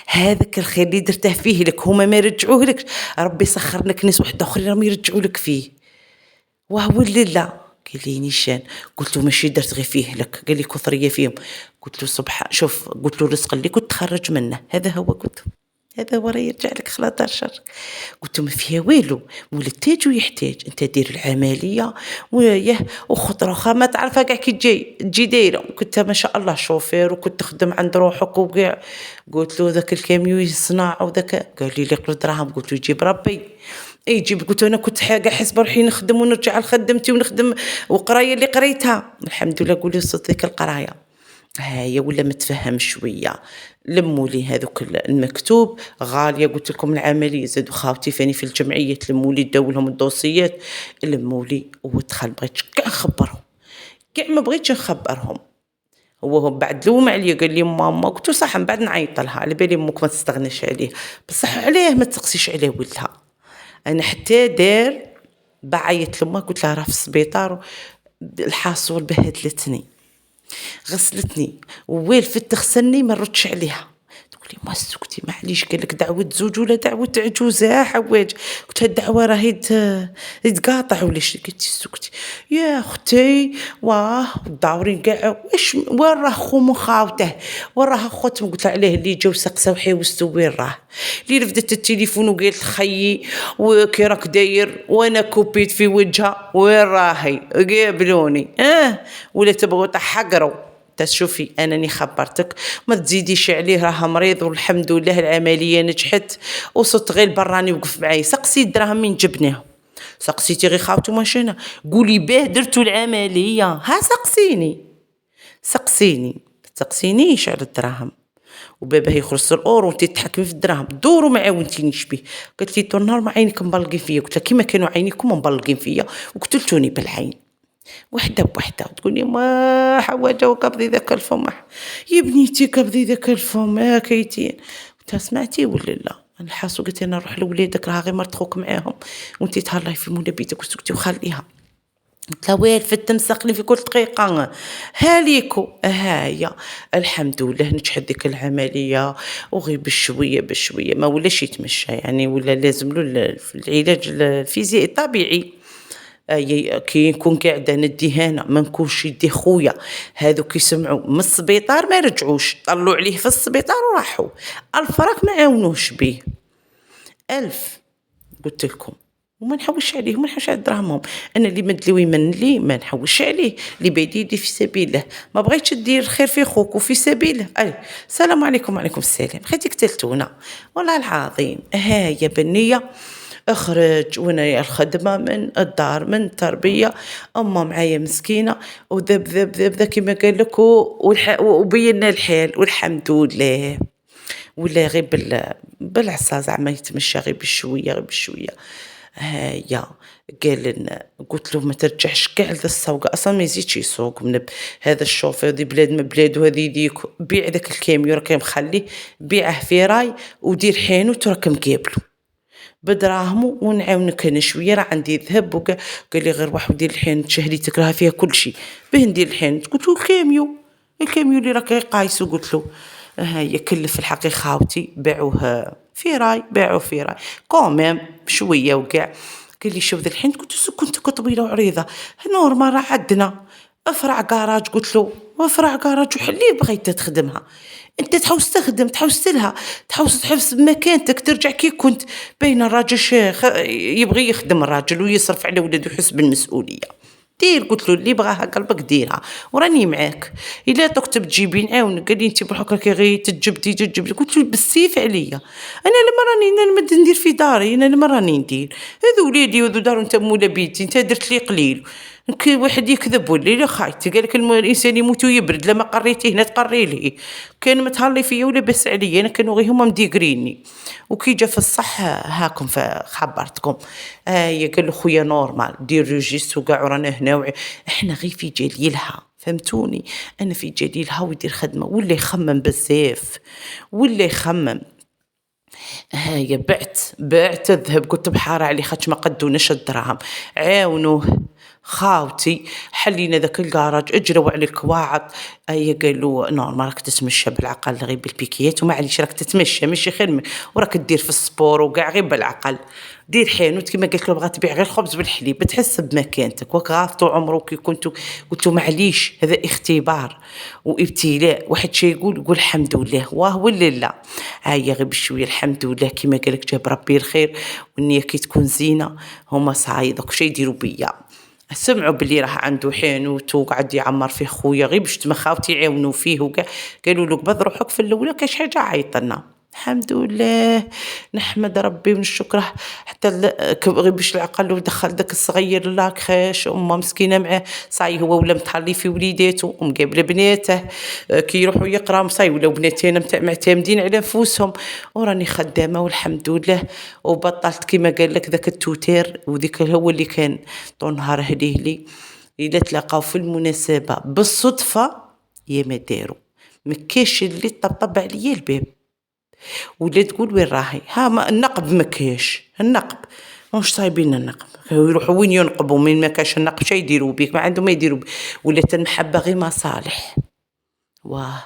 هذاك الخير اللي درته فيه لك هما ما يرجعوه لك، ربي سخر لك ناس واحد اخرين راهم يرجعوا لك فيه. وهو اللي لا. قال لي نيشان. قلت له ماشي درت غير فيه لك. قال لي كثريه فيهم. قلت له سبحان، شوف قلت له الرزق اللي كنت تخرج منه هذا هو، قلت له هذا هو راه يرجع لك خلا دار شرك. قلت له ما فيها والو، مولد تاج ويحتاج انت دير العمليه وياه وخطره اخرى ما تعرفها كاع كي تجي دايره. كنت ما شاء الله شوفير وكنت تخدم عند روحك وكاع. قلت له ذاك الكاميو يصنع وذاك. قال لي لك الدراهم. قلت له يجيب ربي يجيب. قلت له انا كنت حاجه حس بروحي نخدم ونرجع لخدمتي ونخدم وقرايه اللي قريتها الحمد لله. قولي صوت ذيك القرايه هاي ولا متفهم شويه. لموا لي هذوك المكتوب غاليه. قلت لكم العمليه زادوا خاوتي فاني في الجمعيه تلموا لي داو لهم الدوسيات لموا لي ودخل. بغيت كاع نخبرهم كاع ما بغيتش نخبرهم. هو بعد لوم عليا قال لي ماما. قلت له صح من بعد نعيط لها على بالي امك ما تستغناش عليه بصح عليه ما تقسيش عليه ولدها. انا حتى دار بعيط لما قلت لها راه في السبيطار الحاصول بهدلتني غسلتني ووالفت تغسلني ما ردش عليها. تقول لي ما سكتي معليش قال لك دعوه زوج ولا دعوه عجوزه حواج. قلت هالدعوه راهي يتقاطع ولا شي. قلتي سكتي يا اختي واه داورين كاع واش وين راه خو مخاوته وين راه خوتهم. قلت عليه اللي جاو سقساو حيوستو وين راه اللي رفدت التليفون وقالت خيي وكي راك داير وانا كوبيت في وجهها وين راهي قابلوني ولا تبغوا تحقروا. تشوفي انني خبرتك ما تزيديش عليه راه مريض والحمد لله العمليه نجحت وصوت غير براني وقف معايا. سقسي الدراهم من جبناه سقسيتي غير خاوتو ماشينا قولي باه درتو العمليه ها سقسيني تسقسينيش على الدراهم وبابا يخلص الاورو وانت تتحكمي في الدراهم دوروا ما عاونتينيش به. قالت لي طول نهار ما عينك مبلقين فيا. قلت لها كيما كانوا عينيكم مبلقين فيا وقتلتوني بالعين وحده بوحده. تقولي ما حواجه وقبضي ذاك الفم يا بنيتي قبضي ذاك الفم هاكيتين. قلت سمعتي ولا لا الحاسو. قلت انا نروح لولادك راه غير مرت خوك معاهم وانت تهلاي في منبيتك وسكتي وخليها. قلت لها والفت تمسقني في كل دقيقه هاليكو هايا. الحمد لله نجحت ديك العمليه وغير بشويه ما ولاش يتمشى يعني ولا لازم له العلاج الفيزيائي الطبيعي. كي نكون قاعده نديه انا ما نكونش يدي خويا هذوك يسمعوا من السبيطار ما رجعوش طلعوا عليه في السبيطار وراحوا الفراك ما عاونوش به 1000 قلت لكم. وما نحوش عليه وما نحوش على دراهمهم. انا اللي مدلي ويمن لي ما نحوش عليه اللي بايدي يدي في سبيله. ما بغيتش دير الخير في خوك وفي سبيله. السلام عليكم. وعليكم السلام. خيتي قتلتونا والله العظيم. ها يا بنيه اخرج وانا الخدمه من الدار من التربيه اما معايا مسكينه وذب ذب كما قال لك وبينا الحال والحمد لله. ولا غير بالعصا زعما يتمشى غير بشويه هيا. قال لنا قلت له ما ترجعش كاع لذا السوق اصلا ما يزيدش يسوق من هذا الشوفير دي بلاد ما بلاد وهذه ديك. بيع ذاك الكاميو راك مخليه بيعه في راي ودير حانوت وراك مقابلو بدراهمو ونعاونك انا شويه راه عندي ذهب قال لي غير واحد دير الحانوت شهريتك راه فيها كل شيء باه ندير الحانوت. قلت له الكاميو اللي راك قايسو. قلت له هيا كلف الحقي خاوتي باعوه في راي كوميم شويه وكاع. قال لي شوف ذا الحين. قلت له كنت طويله وعريضه نورمال راه عندنا افرع كراج. قلت له افرع كراج وحليه بغيت تخدمها انت تحوس تخدم تحوس لها تحوس تحبس بمكانتك ترجع كي كنت بين الراجل شيخ يبغي يخدم الراجل ويصرف على ولده ويحس بالمسؤوليه دير. قلت له اللي بغاها قلبك ديرها وراني معاك الا تكتب تجيبي نعاونك. قال لي انت بروحك راكي غير تجبدي. قلت له بالسيف عليا انا لما راني ندير في داري انا لما راني ندير هذو وليدي وذو دار انت مولا بيتي انت درت لي قليل. كي واحد يكذب ولا لا خايتي قال لك الانسان يموت ويبرد لما قريتيه هنا تقري ليه. كان متهلي فيا ولا بس عليا انا كانوا غير هما مديقريني وكي جا في الصح هاكم فخبرتكم. قال له خويا نورمال دير ريجيست وكاع رانا هنا احنا غير في جليلها فهمتوني. انا في جليلها ويدير خدمه ولا يخمم بزاف ولا يخمم هايا بعت الذهب، قلت بحارة عليه خاطش ما قدوناش الدراهم، عاونوه خاوتي، حلينا ذاك الكراج، اجروا على الكواعط. ايا قالوا نورمال راك تتمشى بالعقل غير بالبيكيات، ومعليش راك تتمشى ماشي خير وراك دير في السبور وكاع غير بالعقل. دير حانوت كيما قلت له بغات تبيع غير خبز بالحليب، تحس بمكانتك وكغافطوا عمرك كي قلتوا معليش هذا اختبار وابتلاء، واحد شي يقول الحمد لله، واه ولا لا. هيا غير بشويه الحمد لله كيما قالك جاب ربي الخير، والنية كي تكون زينه. هما صايدك شي يديروا بيا، سمعوا بلي راه عنده حانوت وقعد يعمر فيه خويا غير باش خاوتي يعاونوا فيه وكاع. قالوا له قبض روحك في الاولى كاش حاجه عيطنا. الحمد لله نحمد ربي ونشكره، حتى غير باش العقل ودخل داك الصغير لاكريش، امه مسكينه معاه صاي هو ولا متهلي في وليداته ومقابله بناته، كي يروحوا يقراو صاي ولاو بناتين معتمدين على نفوسهم. وراني خدامه والحمد لله، وبطلت كيما قال لك ذاك التوتير، وذيك هو اللي كان طول نهار هديه لي. الا تلاقاو في المناسبه بالصدفه يا ما داروا، مكاش اللي طبطب عليا الباب ولا تقول وين راهي، ها ما النقب مكاش النقب، واش صايبين النقب يروحوا وين ينقبوا من ما كاش النقب شي يديروا بيك، ما عندهم ما يديروا ولات المحبه غير مصالح. واه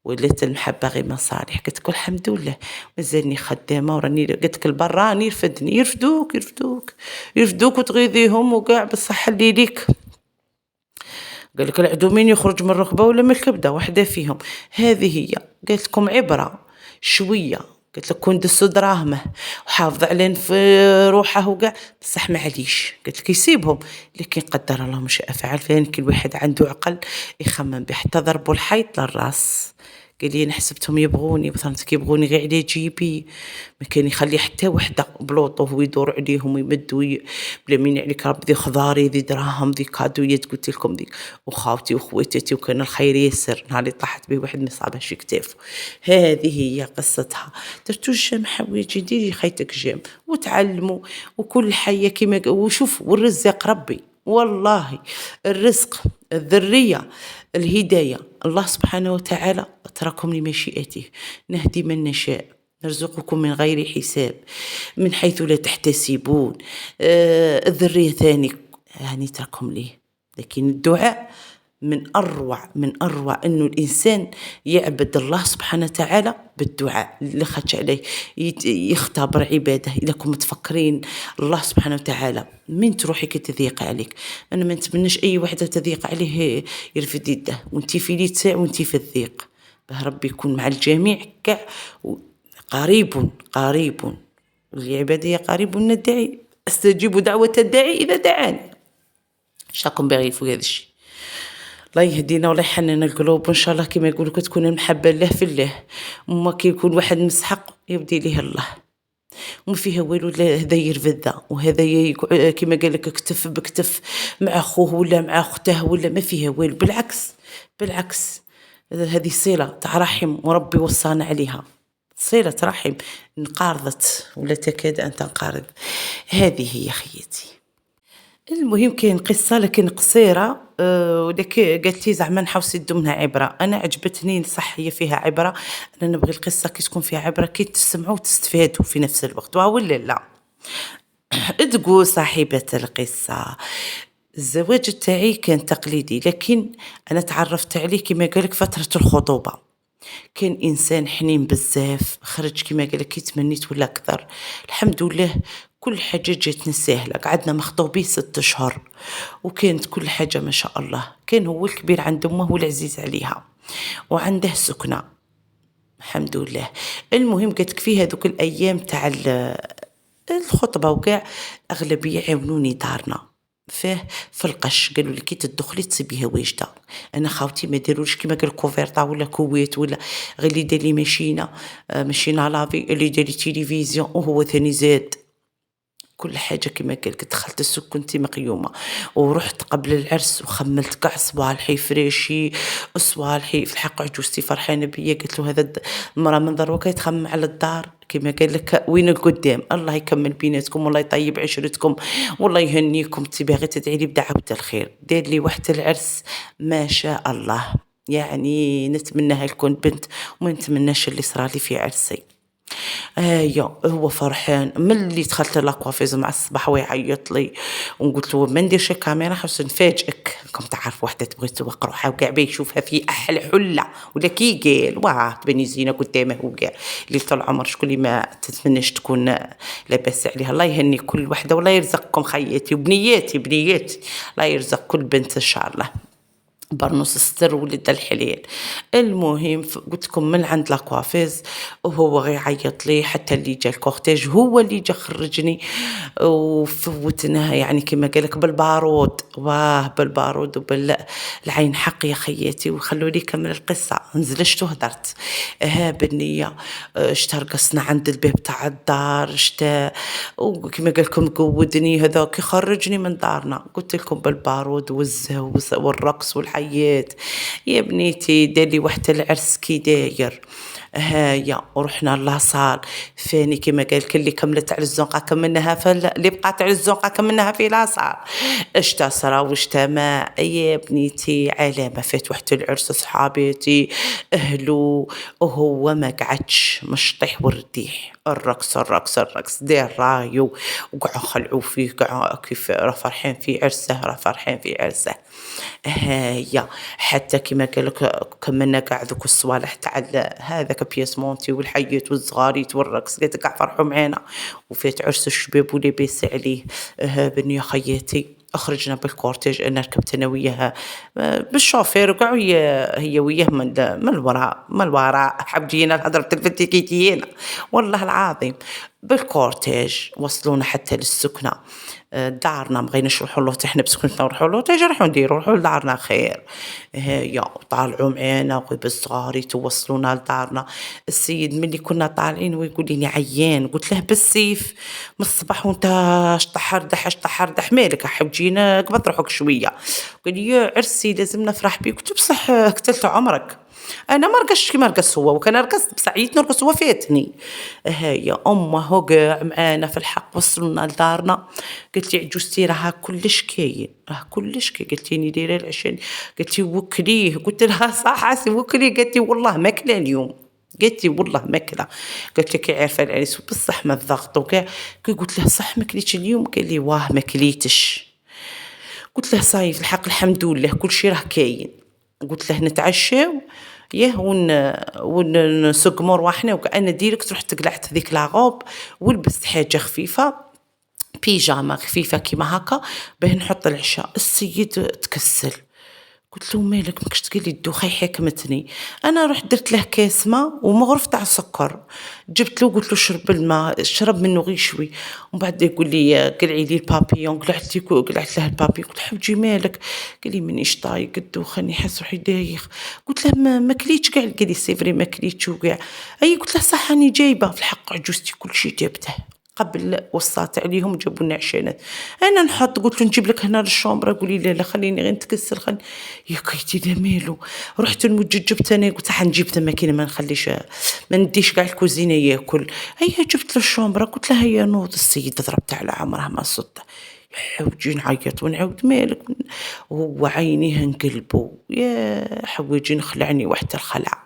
ولات المحبه غير مصالح. قلت لك الحمد لله مازالني خدامه، وراني قلت لك البرا راني يرفدوك وتغيظيهم وكاع بالصحه اللي ليك. قال لك العدو مين يخرج من الركبه ولا من الكبده، واحده فيهم. هذه هي قالت لكم عبره شويه، قلت لك كون دسو دراهمه وحافظ على في روحه وكاع، بصح معليش قلت لك يسيبهم، لكن قدر الله ما شاء فعل. فين كل واحد عنده عقل يخمم به، حتى ضربوا الحيط للراس. قال لي انا حسبتهم يبغوني، بصح كيبغوني غير على جيبي، ما كان يخلي حتى وحده بلوطو هو يدور عليهم ويمد بلا مين عليك رب ذي خضاري ذي دراهم ذي كادويات قلت لكم ذيك، وخاوتي وخواتاتي، وكان الخير يسر نهار اللي طاحت به واحد ما صابهش كتافه. هذه هي قصتها. درتو الجام حوايجي ديري خيتك جام وتعلموا، وكل حيه كيما وشوف، والرزاق ربي والله. الرزق، الذريه، الهدايه، الله سبحانه وتعالى اتركهم لمشيئته، نهدي من نشاء، نرزقكم من غير حساب، من حيث لا تحتسبون. الذرية ثاني يعني تركهم ليه. لكن الدعاء من أروع أنه الإنسان يعبد الله سبحانه وتعالى بالدعاء اللي خدش عليه يختبر عباده. إذا كنتم متفكرين الله سبحانه وتعالى من تروحي كتضيق عليك، أنا ما نتمناش أي واحدة تضيق عليه يرفد يده، وانتي في ليتساع وانتي في الضيق، به ربي يكون مع الجميع كاع. قريب العبادية قريب من الداعي، استجيب دعوة الداعي إذا دعاني. شاكم باغي في هذا الشيء. الله يهدينا ولا يحنن القلوب، وان شاء الله كما يقولوا تكون المحبه لله في الله. وما كي يكون واحد مسحق يبدي ليه الله، وما فيها والو هذا يرفد ذا وهذا كما قال لك كتف بكتف مع خوه ولا مع اخته، ولا ما فيها والو. بالعكس هذه صله تاع رحم، وربي وصانا عليها صله رحم انقارضت ولا تكاد ان تنقرض. هذه هي خيتي. المهم كاين قصة لكن قصيرة، ولكن قالت زعما نحاول ندو منها عبرة. أنا عجبتني صح هي فيها عبرة، أنا نبغي القصة كي تكون فيها عبرة كي تسمعوا وتستفادوا في نفس الوقت، ولا لا. تقول صاحبة القصة الزواج تاعي كان تقليدي، لكن أنا تعرفت عليه كما قالك فترة الخطوبة. كان انسان حنين بزاف، خرج كيما قالك كي تمنيت ولا اكثر. الحمد لله كل حاجه جاتنا سهله، قعدنا مخطوبين 6 اشهر، وكانت كل حاجه ما شاء الله. كان هو الكبير عند امه والعزيز عليها، وعنده سكنه الحمد لله. المهم قالت في هذوك الايام تاع الخطبه وكاع اغلبيه يعاونوني دارنا فيه في القش. قالوا لي كي تدخلي تصيبيها واجده. انا خاوتي ما داروش كيما قال كوفرطا ولا كويت ولا غير اللي دار لي ماشينا لافي اللي دار لي تيليفزيون، وهو ثاني زاد كل حاجه كيما قالك. دخلت السوق كنت مقيومه، ورحت قبل العرس وخملت كاع صوالحي فريشي صوالحي. في الحق عجوزتي فرحانه بيا، قلت له هذا المراه من ضروكه يتخمم على الدار كيما قال لك وين القدام. الله يكمل بيناتكم والله يطيب عشرتكم والله يهنيكم. انت باغي تدعي لي بدعوه الخير، دير لي واحد العرس ما شاء الله، يعني نتمناها لكون بنت وما نتمناش اللي صرالي في عرسي. هو فرحان ملي دخلت لاكوافيز مع الصباح ويعيط لي، وقلت له ما نديرش الكاميرا حاش نفاجئك، راكم تعرف وحده تبغي تسوق روحها وكاع باغي يشوفها في احلى حله ولا كي قال واه تبني زينه قدامه وكاع، اللي طول العمر شكون اللي ما تتمناش تكون لاباس عليها. الله يهني كل وحده والله يرزقكم خياتي وبنياتي بنياتي، الله يرزق كل بنت ان شاء الله برنوس الستر ولد الحليل. المهم قلت لكم من عند لاكوافيز وهو غير يعيط لي حتى اللي جا الكورتيج هو اللي جا خرجني وفوتناها يعني كما قالك بالبارود، واه بالبارود وبالعين حق يا خياتي. وخلوا لي كمل القصة، نزلشت وهدرت بالنية. شتا رقصنا عند الباب تاع الدار، شتا وكما قالكم قودني هذاك يخرجني من دارنا. قلت لكم بالبارود والزهو والرقص والحياة يا بنيتي دالي وحتى العرس كي داير. هايا ورحنا لاصال ثاني كما قال اللي كملت على الزنقه كملناها اللي بقات على الزنقه كملناها في لاصال. اشتا صرا واشتا ماء يا بنيتي علامه فات وحتى العرس صحابيتي اهلو وهو ما قعدش مش طيح ورديح. الرقص الرقص الرقص دير رايو وقعوا خلعوا فيه قعوا كيف راه فرحين في عرسه راه فرحين في عرسه. هايا حتى كما قالك كملنا قاع ذوك الصوالح تاع هذاك بياسمونتي والحيات والصغاريت والرقص قالت قاع فرحوا معانا وفات عرس الشباب ولاباس عليه. بني خياتي خرجنا بالكورتيج، انا ركبت انا وياها بالشوفير وقعوا هي وياه من الوراء من الوراء حبجينا الهضره تلفتيكيتينا والله العظيم. بالكورتيج وصلونا حتى للسكنه دارنا، ما بغيناش نروحوا له احنا بسكنتنا نروحوا له نروحوا نديروا نروحوا لدارنا خير. هيا طالعوا معانا وبالصغاري توصلونا لدارنا. السيد ملي كنا طالعين ويقول لي عيان، قلت له بالسيف من الصباح وانت اشطح مالك حبجينا قبل روحك شويه. قال لي يا عرسي لازم نفرح بيك. قلت بصح قتلت عمرك، انا ما رقصتش كيما رقص هو، وكان رقصت بصح عييت نرقص هو فاتني. هيا امه قاع معانا في الحق وصلنا لدارنا. قلت لي عجوزتي راها كلش كاين راه كلش كاين. قلت لي دايره العشاء، قلت لي وكليه. قلت لها صح عسي وكليه. قالت لي والله ماكله اليوم، قالت لي والله ماكله. قلت لك عارفه العريس بصح ما الضغط وكاع. قلت له صح ما كليتش اليوم؟ قال لي واه ما كليتش. قلت له صايف الحق الحمد لله كل شيء راه كاين. قلت له نتعشاو ياه ونسق مروحنا. وكأنا ديريكت رحت قلعت ذيك لاغوب ولبست حاجه خفيفه بيجاما خفيفه كيما هكا باه نحط العشاء. السيد تكسل، قلت له مالك ماكش تقول لي الدوخه حكمتني. انا رحت درت له كاس ماء ومغرف تاع سكر، جبت له قلت له شرب الماء شرب منه غير شوي. ومن بعد يقول لي قلعي لي البابيون. قلعت له البابيون. قلت حبجي مالك؟ قال لي مانيش طايق الدوخه نحس روحي دايخ. قلت له ما كليتش كاع. قال لي سيفري ما كليتش وكاع. اي قلت له صح راني جايبه في الحق عجوزتي كل شيء جابته قبل وصلت عليهم جابوا لنا عشانات. انا نحط قلت له نجيب لك هنا للشومبره. قولي لا لا خليني غير نتكسل خليني. يا كيتي لا مالو. رحت المجد جبت انا قلت حنجيب تماكينه ما نخليش ما نديش كاع الكوزينه ياكل. هيا جبت له الشومبره قلت له هيا نوض. السيد ضربت على عمره ما صد. حوجي نعيط ونعاود مالك. وهو عينيه انقلبوا يا حوجي نخلعني وحتى الخلع.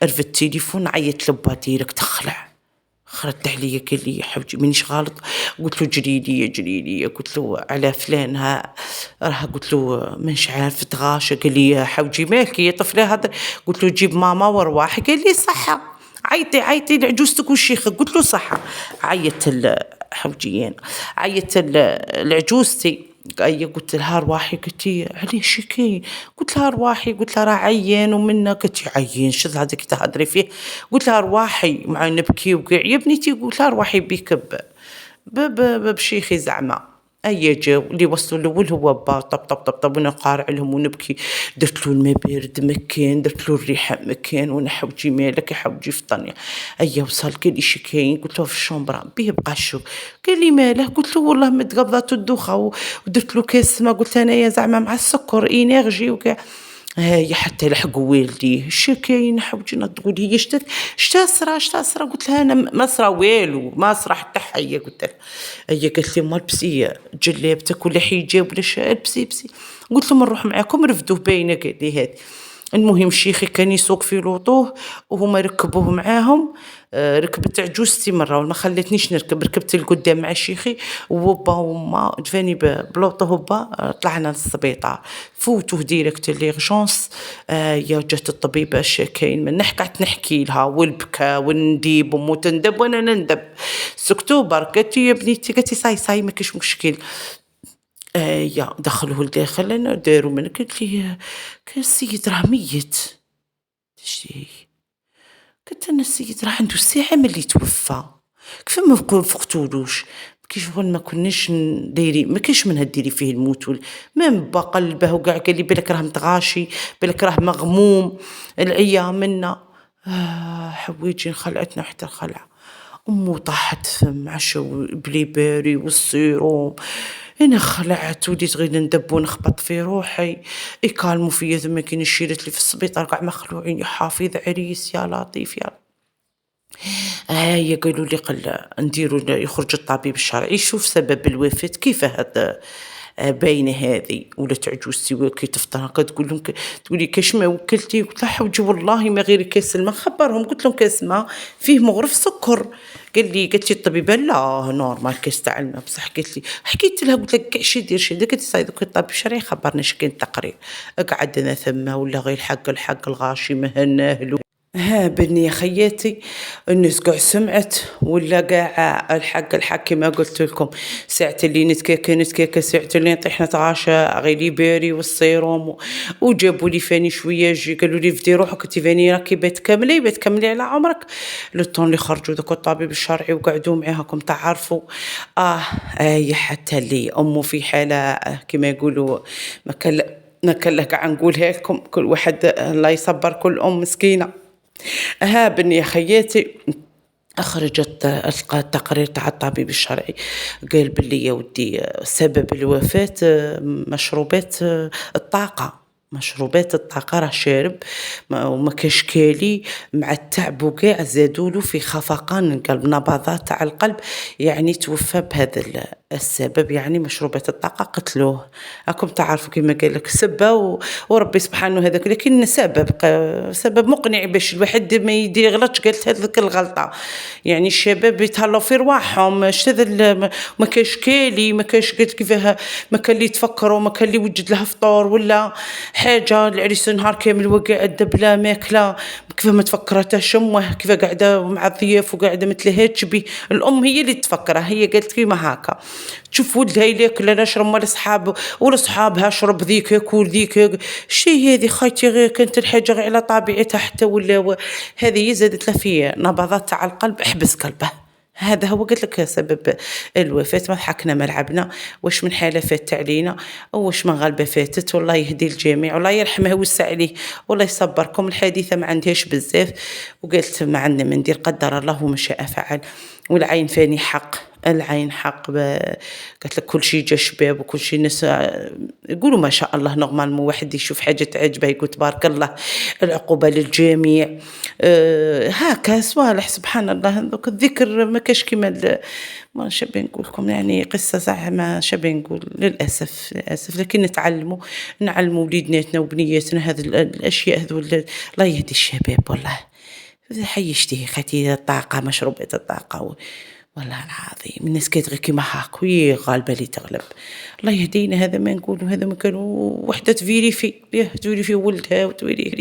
رفدت التليفون عيطت لبا ديريكت تخلع. خرجت عليا قال لي يا حبيبي مانيش غلط. قلت له جري لي قلت له على فلان راه قلت له مانيش عارف تغاشى. قال لي يا حوجي مالك يا طفله هذا؟ قلت له جيب ماما وارواح. قال لي صحه عيطي لعجوزتك والشيخه. قلت له صحه. عيطت حوجيين عيطت لعجوزتي. أي قلت لها رواحي. قلت لي علاش شكاين؟ قلت لها رواحي. قلت لها راه عيان ومنا. قلت لي عيان شد هذاك تهضري فيه؟ قلت لها رواحي مع نبكي وكاع يا بنيتي. قلت لها رواحي بيك بشيخي زعما. أي جاو اللي وصلوا الأول هو با طب وانا قارع لهم ونبكي. درت له الماء بارد مكان، درت له الريحه مكان وانا حوجي مالك يا حوجي فطني. أي وصل قال لي شكاين؟ قلت له في الشومبرا بيه بقى شو. قال لي ماله؟ قلت له والله متقبضات الدوخه ودرت له كاس ما قلت انايا زعما مع السكر انرجي وكاع. هاي حتى لحقوا والديه شكاين حوجنا. تقول هي شتا صرا؟ قلت لها انا ما صرا والو ما صرا حتى حيه. قلت لها هي قالت لي مال بسي جلابتك ولا حجاب ولا البسي. قلت لهم نروح معاكم رفدوه باينه. قال لي هذه المهم شيخي كان يسوق في لوطوه وهما ركبوه معاهم. ركبت عجوزتي مرة وما خلتنيش نركب، ركبت القدام مع شيخي وبا وما جفاني بلوطو هوبا. طلعنا للسبيطار، فوتوه ديريكت ليرجونس. يا جات الطبيبة اش كاين من قعدت نحكي لها والبكا ونديب وموت ندب وانا نندب. سكتوبر قالت لي يا بنيتي، قالت لي صاي ما كاش مشكل. يا دخلوه لداخل انا داروا من قلت لي كان السيد راه ميت. شتي قلت انا السيد راه عنده ساعة ملي توفى، كيف ما فقتولوش؟ كي شغل ما كناش دايرين، ما كاينش من هديري فيه الموت مام با قلبه وكاع قال لي بالك راه متغاشي، بالك راه مغموم الايام منا. حوايجي انخلعتنا حتى الخلع. امو طاحت فم عشا بلي باري والسيروم. انا خلعت وليت غير ندب ونخبط في روحي. يكالموا فيا ثم كي نشيلت لي في السبيطار قاع مخلوعين، يا حافظ عريس يا لطيف يا. قالوا لي قل نديروا يخرج الطبيب الشرعي يشوف سبب الوفاة. كيف هذا باينه هذه ولات عجوزتي وكي تفطر هكا تقول لهم تقولي كاش ما وكلتي؟ قلت لها حوجي والله ما غير كاس الماء. خبرهم قلت لهم كاس ماء فيه مغرف سكر. قالت لي الطبيبه لا نورمال كاس تاع الماء. بصح قالت لي حكيت لها قلت لك كاع شي دير شي. قالت لي صاي دوك الطبيب الشرعي خبرنا اش كاين التقرير. قعدنا ثم ولا غير الحق الغاشي مهناه. بني يا خياتي الناس قاع سمعت ولا قاع الحق كما قلت لكم. ساعة اللي نتكاكا ساعة اللي نطيح نتغاشى غير لي باري والسيروم وجابوا لي فاني شويه جي قالوا لي فدي روحك تيفاني راكي بتكملي على عمرك. لو طون اللي خرجوا ذاك الطبيب الشرعي وقعدوا معاكم تعرفوا. حتى اللي امه في حاله كما يقولوا ما كان لك نقولها لكم. كل واحد الله يصبر كل مسكينه. بني يا خياتي أخرجت التقرير تاع الطبيب الشرعي قال باللي يا ودي سبب الوفاة مشروبات الطاقة. مشروبات الطاقة راه شارب وما كاش كالي مع التعب وكاع زادولو في خفقان القلب، نبضات تاع القلب. يعني توفى بهذا السبب. يعني مشروبات الطاقة قتلوه. راكم تعرفوا كما قال لك سبة وربي سبحانه هذاك، لكن سبب مقنع باش الواحد ما يغلطش. قالت هذيك الغلطة يعني الشباب يتهلاو في رواحهم. ما كاش كالي ما كاش قلت كيفاه ما كان اللي يتفكروا ما كان اللي يوجد لها فطور ولا حاجه. العريس نهار كامل وقاعده بلا ماكله كيف ما تفكرتها شمه كيف قاعده مع الضياف وقاعده مثل هاتشبي. الام هي اللي تفكرها. هي قالت كيما هكا تشوف ولدها ياكل لا نشرب ولا صحاب ولا صحابها شرب ذيك ياكل ذيك. شي هذه خايتي غير كانت الحاجه غير على طبيعتها حتى ولا هذه زادت له في نبضات تاع القلب احبس قلبه. هذا هو قلت لك سبب الوفاة. ما ضحكنا ما لعبنا. واش من حالة فاتت علينا واش من غلبة فاتت. والله يهدي الجميع والله يرحمه ويوسع عليه والله يصبركم. الحادثة ما عندهاش بزاف وقلت ما عندنا ما ندير قدر الله وما شاء فعل. والعين فاني حق العين حق. قلت لك كل شيء جا شباب وكل شيء الناس يقولوا ما شاء الله. نورمال واحد يشوف حاجه تعجبه يقول تبارك الله. العقوبه للجميع. هكا صوالح سبحان الله. دوك الذكر ما كاش كيما ما شابه نقول لكم. يعني قصه زعما شابه نقول للاسف لكن نعلموا وليدناتنا وبنياتنا هذه الاشياء هذول. الله يهدي الشباب والله. حيشتي خاتي الطاقه مشروبات الطاقه والله العظيم الناس كتغي كيما هاك وي غالبه اللي تغلب. الله يهدينا. هذا ما نقولوا هذا ما كانوا وحده تفيري في ولدها وتويري